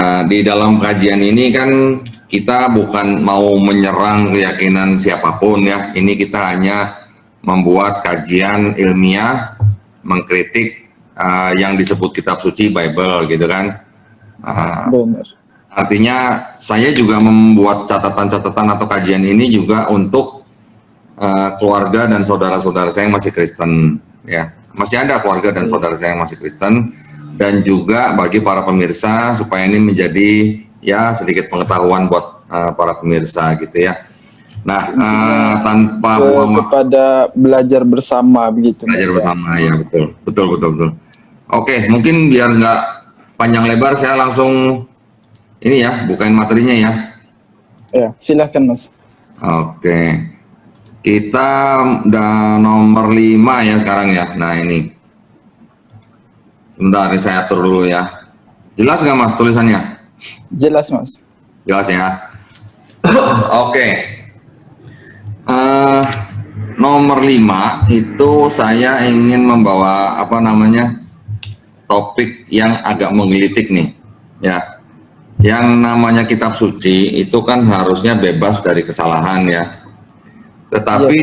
Di dalam kajian ini kan kita bukan mau menyerang keyakinan siapapun ya. Ini kita hanya membuat kajian ilmiah, mengkritik yang disebut kitab suci Bible gitu kan. Benar. Artinya saya juga membuat catatan-catatan atau kajian ini juga untuk keluarga dan saudara-saudara saya yang masih Kristen ya. Masih ada keluarga dan saudara saya yang masih Kristen, dan juga bagi para pemirsa supaya ini menjadi ya sedikit pengetahuan buat para pemirsa gitu ya. Nah, tanpa kepada belajar bersama begitu. Belajar bersama ya, betul. Oke, mungkin biar nggak panjang lebar saya langsung ini ya, bukain materinya ya. Ya, silahkan Mas. Oke. Kita udah nomor 5 ya sekarang ya. Nah ini. Sebentar, saya atur dulu ya. Jelas nggak Mas tulisannya? Jelas Mas. Jelas ya. Oke. Nomor 5 itu saya ingin membawa topik yang agak menggelitik nih. Ya. Yang namanya kitab suci itu kan harusnya bebas dari kesalahan ya. Tetapi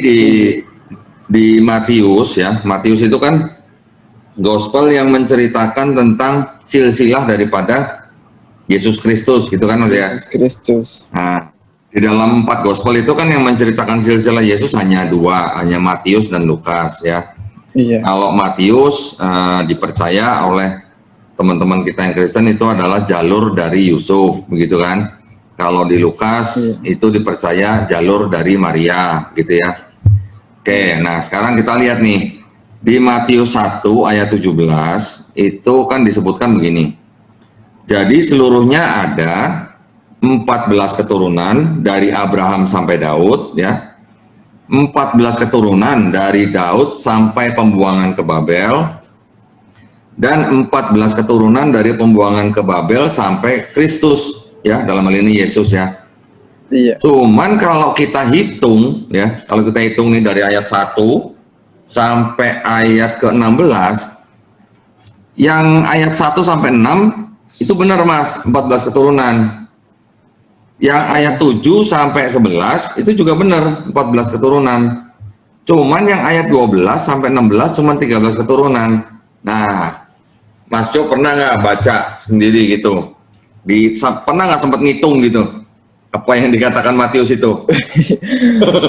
di Matius ya, Matius itu kan gospel yang menceritakan tentang silsilah daripada Yesus Kristus gitu kan Mas ya. Yesus Kristus. Nah, di dalam 4 gospel itu kan yang menceritakan silsilah Yesus hanya 2, hanya Matius dan Lukas ya. Iya. Kalau Matius dipercaya oleh teman-teman kita yang Kristen itu adalah jalur dari Yusuf begitu kan. Kalau di Lukas itu dipercaya jalur dari Maria gitu ya. Oke, nah sekarang kita lihat nih. Di Matius 1 ayat 17 itu kan disebutkan begini. Jadi seluruhnya ada 14 keturunan dari Abraham sampai Daud ya. 14 keturunan dari Daud sampai pembuangan ke Babel. Dan 14 keturunan dari pembuangan ke Babel sampai Kristus. Ya, dalam hal ini Yesus ya. Iya. Cuman kalau kita hitung ya, kalau kita hitung nih dari ayat 1 sampai ayat ke-16, yang ayat 1 sampai 6 itu benar Mas, 14 keturunan. Yang ayat 7 sampai 11 itu juga benar, 14 keturunan. Cuman yang ayat 12 sampai 16 cuman 13 keturunan. Nah, Mas Jo pernah nggak baca sendiri gitu? Pernah nggak sempat ngitung gitu apa yang dikatakan Matius itu?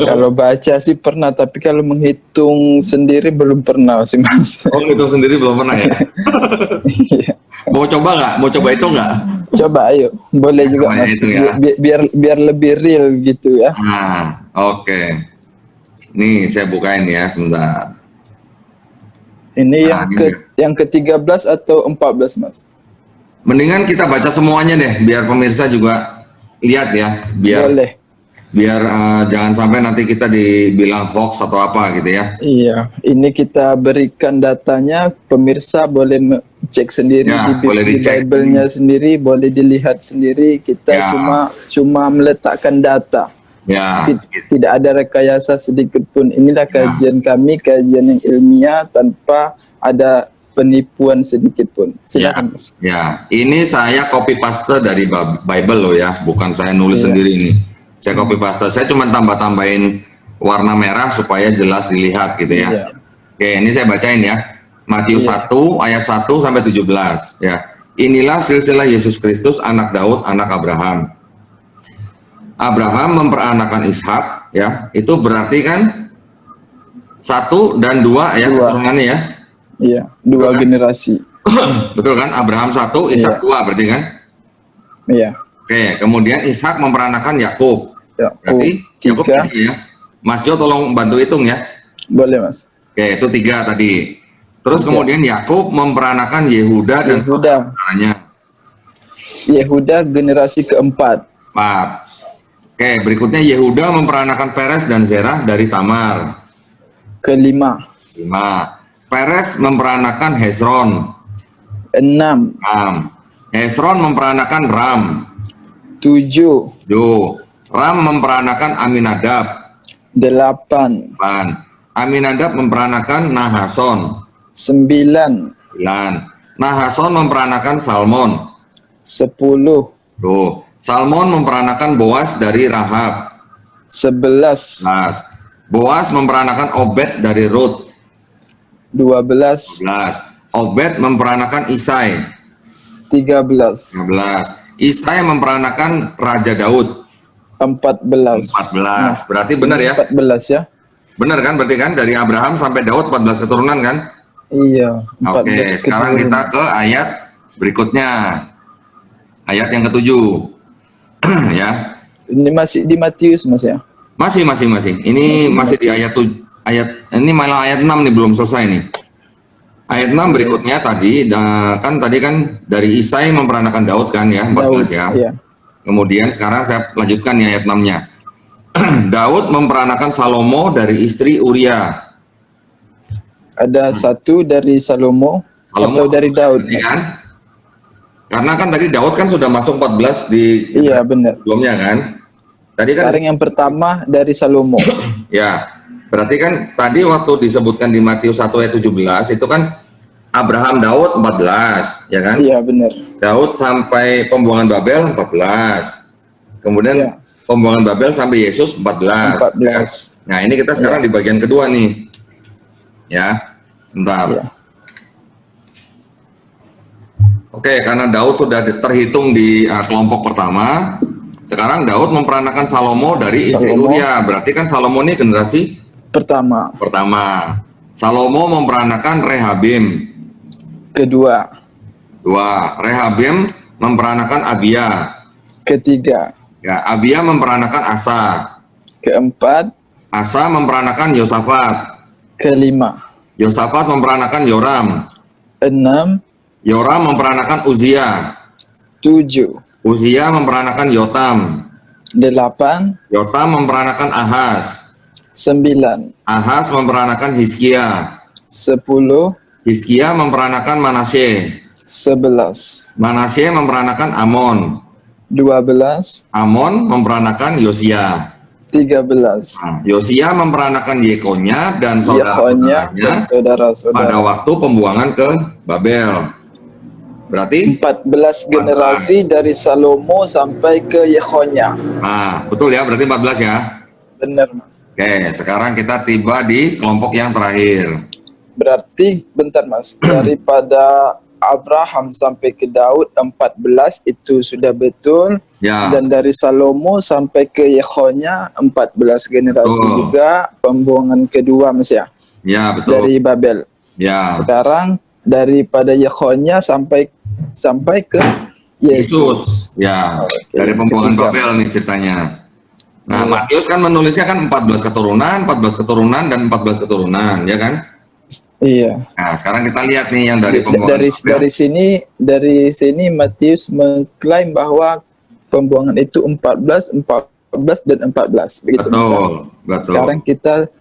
Kalau baca sih pernah, tapi kalau menghitung sendiri belum pernah sih Mas. Oh, ngitung sendiri belum pernah ya? Mau coba nggak? Mau coba itu nggak? Coba ayo, boleh juga Mas. Itu ya. Biar lebih real gitu ya. Nah, oke. Nih saya bukain ya sebentar. Ini Nah, yang ke-13 atau 14 Mas? Mendingan kita baca semuanya deh, biar pemirsa juga lihat ya, Boleh. Biar jangan sampai nanti kita dibilang hoax atau apa gitu ya. Iya, ini kita berikan datanya, pemirsa boleh cek sendiri Ya, boleh di dicek. Bible-nya sendiri, boleh dilihat sendiri. Kita Ya. cuma meletakkan data. Ya, Tidak ada rekayasa sedikit pun. Inilah kajian kami, kajian yang ilmiah tanpa ada penipuan sedikit pun. Silakan Mas. ya. Ini saya copy paste dari Bible loh ya, bukan saya nulis sendiri ini. Saya copy paste. Saya cuma tambah-tambahin warna merah supaya jelas dilihat gitu ya. Iya. Oke, ini saya bacain ya. Matius 1 ayat 1 sampai 17 ya. Inilah silsilah Yesus Kristus anak Daud, anak Abraham. Abraham memperanakan Ishak ya. Itu berarti kan 1 dan 2 ya keturunannya ya. Iya, 2 generasi. Betul kan? Abraham 1, Ishak 2 berarti kan? Iya. Oke, kemudian Ishak memperanakan Yakub. Berarti Yakub 3 ya. Mas Jo tolong bantu hitung ya. Boleh Mas. Oke, itu 3 tadi. Terus kemudian Yakub memperanakan Yehuda dan saudaranya. Yehuda generasi keempat. 4. Oke, berikutnya Yehuda memperanakan Peres dan Zerah dari Tamar. Kelima. 5. Peres memperanakan Hezron. 6. 6. Hezron memperanakan Ram. 7. 7. Ram memperanakan Aminadab. 8. 8. Aminadab memperanakan Nahason. 9. 9. Nahason memperanakan Salmon. 10. Tuh. Salmon memperanakan Boas dari Rahab. 11. Nah, Boas memperanakan Obed dari Rut. 12. 12. Obed memperanakan Isai. 13. 15. Isai memperanakan Raja Daud. 14. 14. Berarti benar ya? 14 ya. Benar kan? Berarti kan dari Abraham sampai Daud 14 keturunan kan? Iya. 14 Oke, sekarang keturunan. kita ke ayat berikutnya. Ayat yang ke-7. Ya. Ini masih di Matius Mas ya. Masih. Ini masih di ayat ini malah ayat 6 nih, belum selesai nih. Ayat 6 berikutnya tadi kan dari Isai memperanakan Daud kan ya, 14 ya. Iya. Kemudian sekarang saya lanjutkan nih ayat 6-nya. Daud memperanakan Salomo dari istri Uria. Ada satu dari Salomo atau dari Daud. Ya kan? Karena kan tadi Daud kan sudah masuk 14 di Iya benar. sebelumnya kan. Tadi kan Sekarang yang pertama dari Salomo. ya. Berarti kan tadi waktu disebutkan di Matius 1 ayat 17 itu kan Abraham Daud 14, ya kan? Iya benar. Daud sampai pembuangan Babel 14. Kemudian Iya. pembuangan Babel sampai Yesus 14. 14. Nah, ini kita sekarang di bagian kedua nih. Ya. Bentar. Iya. Oke, karena Daud sudah terhitung di kelompok pertama, sekarang Daud memperanakan Salomo dari istri Salomo. Uria. Berarti kan Salomo ini generasi Pertama. Salomo memperanakan Rehabim. Kedua. 2. Rehabim memperanakan Abia. Ketiga. Ya, Abia memperanakan Asa. Keempat. Asa memperanakan Yosafat. Kelima. Yosafat memperanakan Yoram. 6. Yoram memperanakan Uzia. 7. Uzia memperanakan Yotam. 8. Yotam memperanakan Ahaz. 9. Ahaz memperanakan Hizkia. 10. Hizkia memperanakan Manasye. 11. Manasye memperanakan Amon. 12. Amon memperanakan Yosia. 13. Nah, Yosia memperanakan Yekonya dan Yekonya dan saudara-saudaranya saudara-saudara. pada waktu pembuangan ke Babel. Berarti 14 generasi dari Salomo sampai ke Yekonya. nah, betul ya, berarti 14 ya. Benar Mas. Oke, sekarang kita tiba di kelompok yang terakhir. Berarti bentar Mas, daripada Abraham sampai ke Daud 14 itu sudah betul. Ya. Dan dari Salomo sampai ke Yekonya 14 generasi Betul. juga pembuangan kedua Mas ya. Ya, betul. Dari Babel. Ya. Sekarang daripada Yekonya sampai ke Yesus. Ya, Oke, dari pembuangan ketiga. Babel nih ceritanya. Nah, Iya. Matius kan menulisnya kan 14 keturunan, dan 14 keturunan, ya kan? Iya. Nah, sekarang kita lihat nih yang dari pembuangan Babel. dari sini Matius mengklaim bahwa pembuangan itu 14 dan 14 begitu Mas. Betul.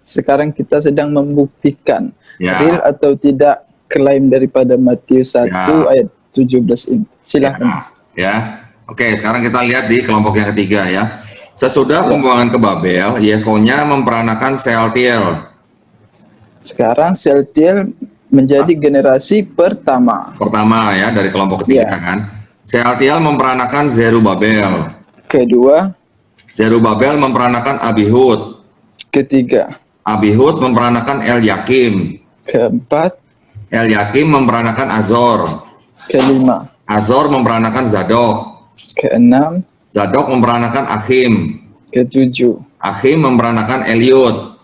Sekarang kita sedang membuktikan Ya. real atau tidak klaim daripada Matius 1 Ya. ayat 17 ini. Silahkan Mas. Ya. Oke, sekarang kita lihat di kelompok yang ketiga ya. Sesudah pembuangan ke Babel, Yekonya memperanakan Sealtiel. Sekarang Sealtiel menjadi generasi pertama. Pertama ya, dari kelompok ketiga Ya. kan. Sealtiel memperanakan Zerubabel. Kedua, Zerubabel memperanakan Abihud. ketiga, Abihud memperanakan Elyakim. keempat, Elyakim memperanakan Azor. kelima, Azor memperanakan Zadok. keenam, Zadok memperanakan Akhim. ketujuh, Akhim memperanakan Eliud.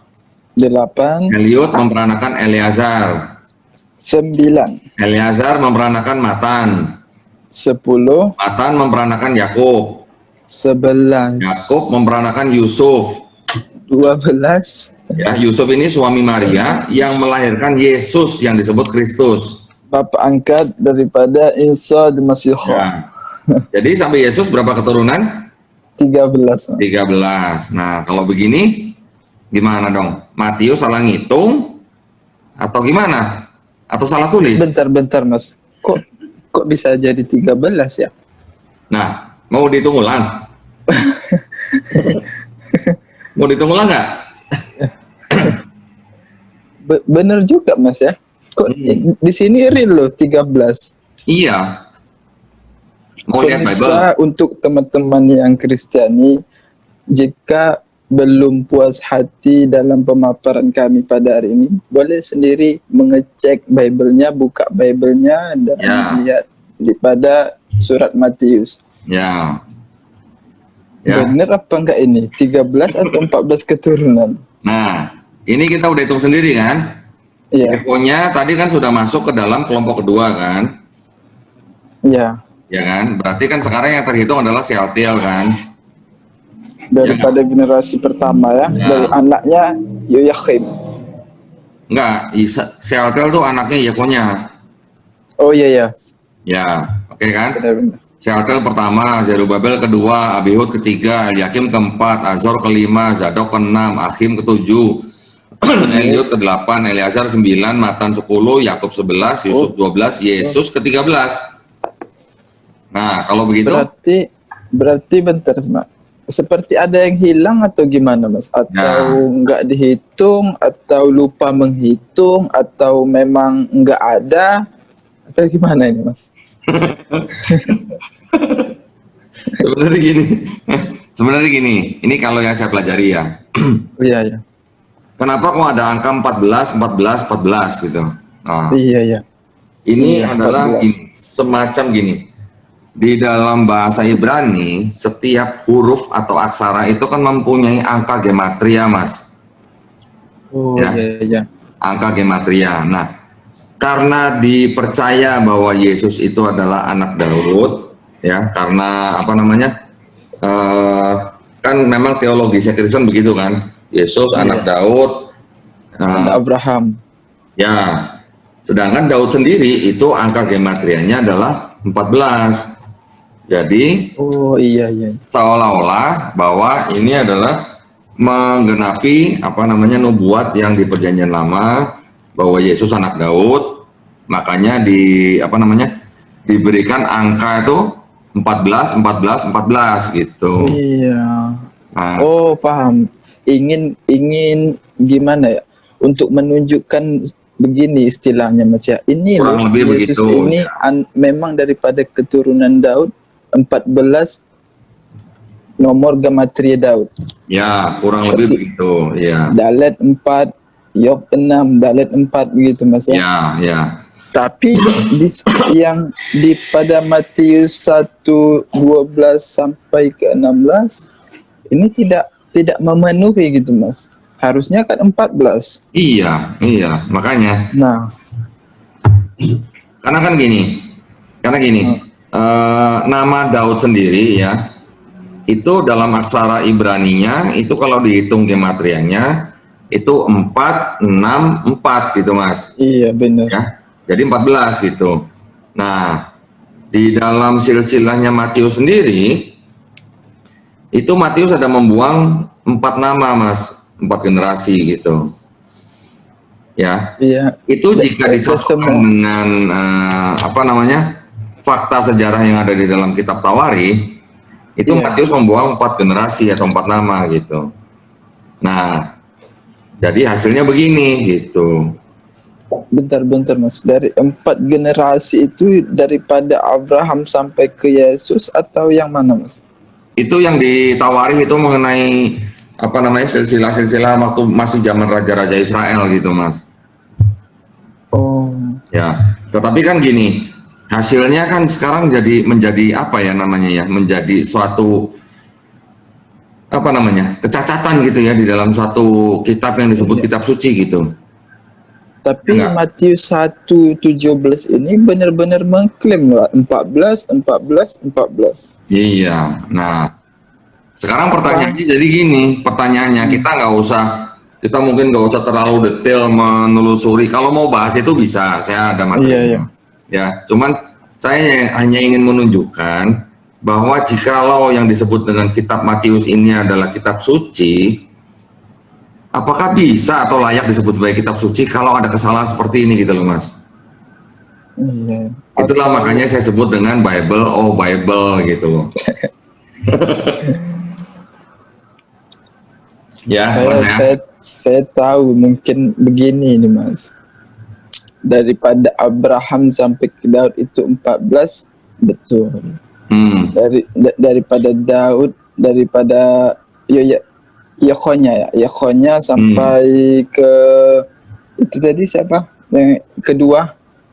8, Eliud memperanakan Eleazar. 9, Eleazar memperanakan Matan. 10, Matan memperanakan Yakub. 11, Yakub memperanakan Yusuf. 12, Ya, Yusuf ini suami Maria yang melahirkan Yesus yang disebut Kristus. Bapak angkat daripada Isa di Masih. Ya. Jadi sampai Yesus berapa keturunan? 13. 13. Nah, kalau begini gimana dong? Matius salah ngitung atau gimana? Atau salah tulis? Bentar Mas. Kok bisa jadi 13 ya? Nah, mau dihitung ulang? Mau dihitung ulang nggak? Bener juga Mas ya. Kok di sini real loh 13. Iya. Mau lihat Bible? Pemirsa, untuk teman-teman yang Kristiani, jika belum puas hati dalam pemaparan kami pada hari ini, boleh sendiri mengecek Bible-nya, buka Bible-nya dan Ya. lihat daripada surat Matius. Ya. Ya. Benar apa enggak ini? 13 atau 14 keturunan? Nah, ini kita udah hitung sendiri kan? Iya, Evonya tadi kan sudah masuk ke dalam kelompok kedua kan? iya. Ya kan? Berarti kan sekarang yang terhitung adalah Sealtiel kan? Daripada generasi pertama ya, Ya. dari anaknya Yoyakim. Enggak, Sealtiel tuh anaknya Yekonya. Oh iya ya, Ya, oke kan? benar-benar. Sealtiel pertama, Zerubabel kedua, Abihud ketiga, Eliakim keempat, Azor kelima, Zadok keenam, Achim ketujuh, Eliud ke-8, Eleazar 9, Matan 10, Yakub 11, Yusuf 12, Yesus ke-13. Nah, kalau begitu Berarti bentar, Mas. Seperti ada yang hilang atau gimana, Mas? Atau nggak dihitung, atau lupa menghitung, atau memang nggak ada, atau gimana ini, Mas? sebenarnya gini, ini kalau yang saya pelajari ya. Iya, iya. Kenapa kok ada angka 14, 14, 14 gitu? Nah, Iya. ini Iya, adalah 14. gini, semacam gini. Di dalam bahasa Ibrani, setiap huruf atau aksara itu kan mempunyai angka gematria, Mas. Oh Ya. iya. Angka gematria. Nah, karena dipercaya bahwa Yesus itu adalah anak Daud, ya, karena apa namanya? Kan memang teologisnya Kristen begitu kan? Yesus anak Daud, Ada Abraham. ya. Sedangkan Daud sendiri itu angka gematrianya adalah 14. Jadi Oh iya. seolah-olah bahwa ini adalah menggenapi apa namanya nubuat yang di Perjanjian Lama bahwa Yesus anak Daud, makanya diberikan angka itu 14 gitu. Iya. Nah, Oh paham. Ingin gimana ya? Untuk menunjukkan begini istilahnya, Mas ya. Ini kurang loh, lebih Yesus begitu. ini memang daripada keturunan Daud, 14 nomor gematria Daud. Ya, kurang lebih begitu. Ya. Dalet 4, Yob 6, Dalet 4 begitu, Mas ya. Ya. Tapi yang pada Matius 1:12 sampai ke 16 ini tidak memenuhi gitu, Mas. Harusnya kan 14. Iya, makanya. Nah, Karena gini, nama Daud sendiri ya, itu dalam aksara Ibraninya itu kalau dihitung gematrianya itu 464 gitu, Mas. iya benar. Ya, jadi 14 gitu. Nah, di dalam silsilahnya Matius sendiri, itu Matius ada membuang 4 nama, Mas, 4 generasi gitu. Ya, Iya. itu jika dicocokkan dengan fakta sejarah yang ada di dalam kitab Tawari, itu Matius membuang 4 generasi atau 4 nama gitu. Nah, jadi hasilnya begini gitu. Bentar Mas, dari 4 generasi itu daripada Abraham sampai ke Yesus atau yang mana, Mas? Itu yang ditawari itu mengenai silsilah-silsilah waktu masih zaman raja-raja Israel gitu, Mas. Oh. Ya, tetapi kan gini, hasilnya kan sekarang menjadi menjadi suatu kecacatan gitu ya di dalam suatu kitab yang disebut kitab suci gitu. Tapi Matius 1:17 ini benar-benar mengklaim loh 14. Iya. Nah, sekarang pertanyaannya jadi gini, kita mungkin nggak usah terlalu detail menelusuri. Kalau mau bahas itu bisa, saya ada materi. Iya. Ya, cuman saya hanya ingin menunjukkan bahwa jikalau yang disebut dengan kitab Matius ini adalah kitab suci, apakah bisa atau layak disebut sebagai kitab suci kalau ada kesalahan seperti ini gitu loh, Mas? Iya. Itulah makanya saya sebut dengan Bible gitu loh. Ya, saya tahu mungkin begini nih, Mas. Daripada Abraham sampai ke Daud itu 14, betul. Daripada Daud, daripada Yekonya sampai ke itu tadi siapa?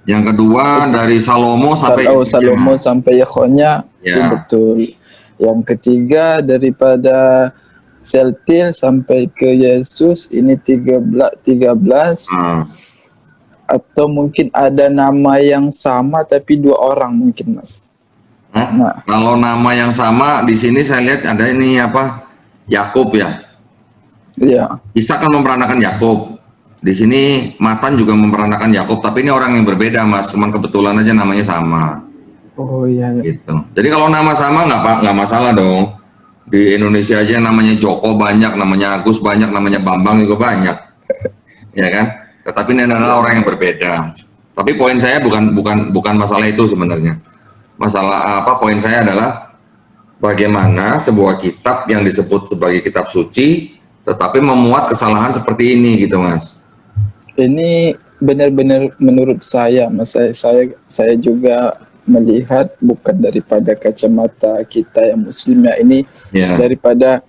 Yang kedua dari Salomo sampai Salomo sampai Yekonya, itu betul. Yang ketiga daripada Seltil sampai ke Yesus, ini 13. Atau mungkin ada nama yang sama tapi 2 orang mungkin, Mas. Nah, kalau nama yang sama di sini saya lihat ada ini apa? Yakub ya. Iya. Isa kan memperanakan Yakub. Di sini Matan juga memperanakan Yakub, tapi ini orang yang berbeda, Mas. Cuman kebetulan aja namanya sama. Oh iya. Gitu. Jadi kalau nama sama nggak masalah dong. Di Indonesia aja namanya Joko banyak, namanya Agus banyak, namanya Bambang juga banyak, ya kan? Tetapi ini adalah orang yang berbeda. Tapi poin saya bukan masalah itu sebenarnya. Masalah poin saya adalah bagaimana sebuah kitab yang disebut sebagai kitab suci, tetapi memuat kesalahan seperti ini, gitu, Mas. Ini benar-benar menurut saya, Mas. Saya juga melihat bukan daripada kacamata kita yang muslim ya, ini daripada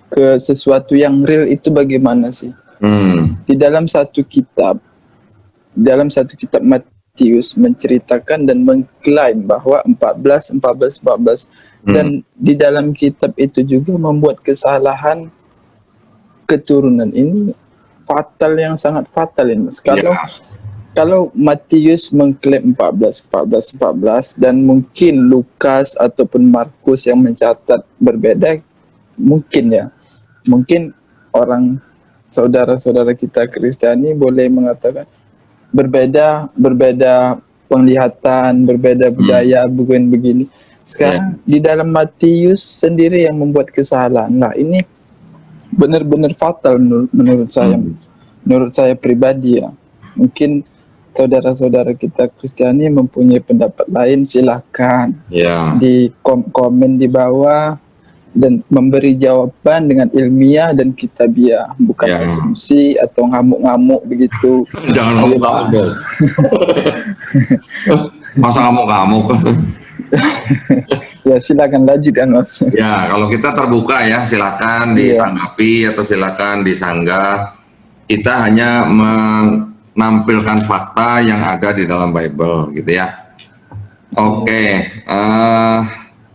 ke sesuatu yang real itu bagaimana sih. Di dalam satu kitab Matius menceritakan dan mengklaim bahwa 14 dan di dalam kitab itu juga membuat kesalahan keturunan. Ini fatal, yang sangat fatal ini, Mas. Kalau Matius mengklaim 14 dan mungkin Lukas ataupun Markus yang mencatat berbeda, mungkin orang saudara-saudara kita Kristiani boleh mengatakan berbeda penglihatan, berbeda budaya, begini. Sekarang di dalam Matius sendiri yang membuat kesalahan. Nah, ini benar-benar fatal menurut saya. Menurut saya pribadi ya. Mungkin saudara-saudara kita Kristiani mempunyai pendapat lain, silakan di komen di bawah dan memberi jawaban dengan ilmiah dan kitabiah, bukan asumsi atau ngamuk-ngamuk begitu. Jangan ngamuk-ngamuk dong. Masa ngamuk-ngamuk? Ya silakan lanjutkan, Mas. Ya, kalau kita terbuka ya, silakan ditanggapi atau silakan disanggah. Kita hanya menampilkan fakta yang ada di dalam Bible, gitu ya. Oke,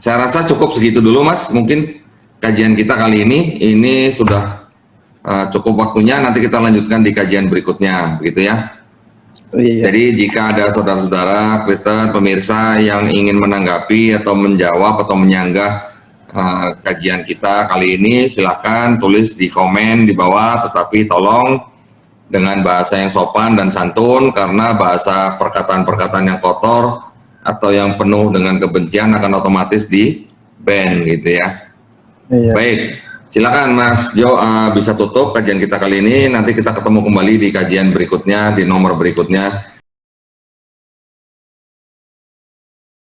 saya rasa cukup segitu dulu, Mas. Mungkin kajian kita kali ini sudah cukup waktunya. Nanti kita lanjutkan di kajian berikutnya, begitu ya. Jadi jika ada saudara-saudara Kristen, pemirsa yang ingin menanggapi atau menjawab atau menyanggah kajian kita kali ini, silakan tulis di komen di bawah, tetapi tolong dengan bahasa yang sopan dan santun, karena bahasa perkataan-perkataan yang kotor atau yang penuh dengan kebencian akan otomatis di ban, gitu ya. Baik, silakan Mas Jo bisa tutup kajian kita kali ini. Nanti kita ketemu kembali di kajian berikutnya, di nomor berikutnya.